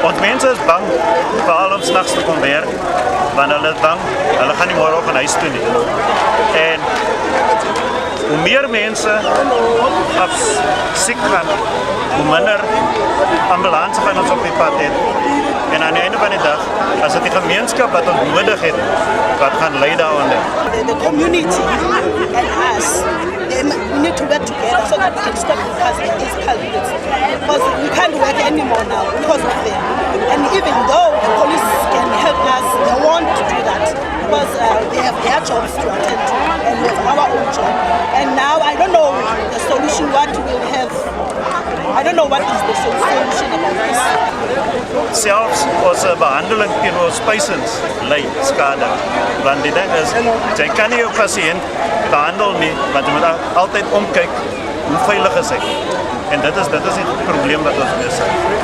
Ons mense is bang veral om s'nags te kom werk, want hulle is bang, hulle gaan nie môreoggend huis toe nie. En hoe meer mense siek gaan, hoe minder ambulance van ons op die pad het. En aan die einde van die dag, as dit die gemeenskap wat ons nodig het, wat gaan lei daaronder. The community and us, we need to work together so that we can stop these culprits. Because we can't work anymore now because of them. And even though the police can help us, they won't do that because they have their jobs to attend to and we have our own job. And now I don't know the solution, what we'll have. I don't know what is the solution about this. Selfs ons behandeling teenoor spysens lei skade. Want die ding is, jy kan nie jou pasiënt behandel nie, want jy moet altyd omkyk hoe veilig is hy. En dit is die probleem wat ons mee sit.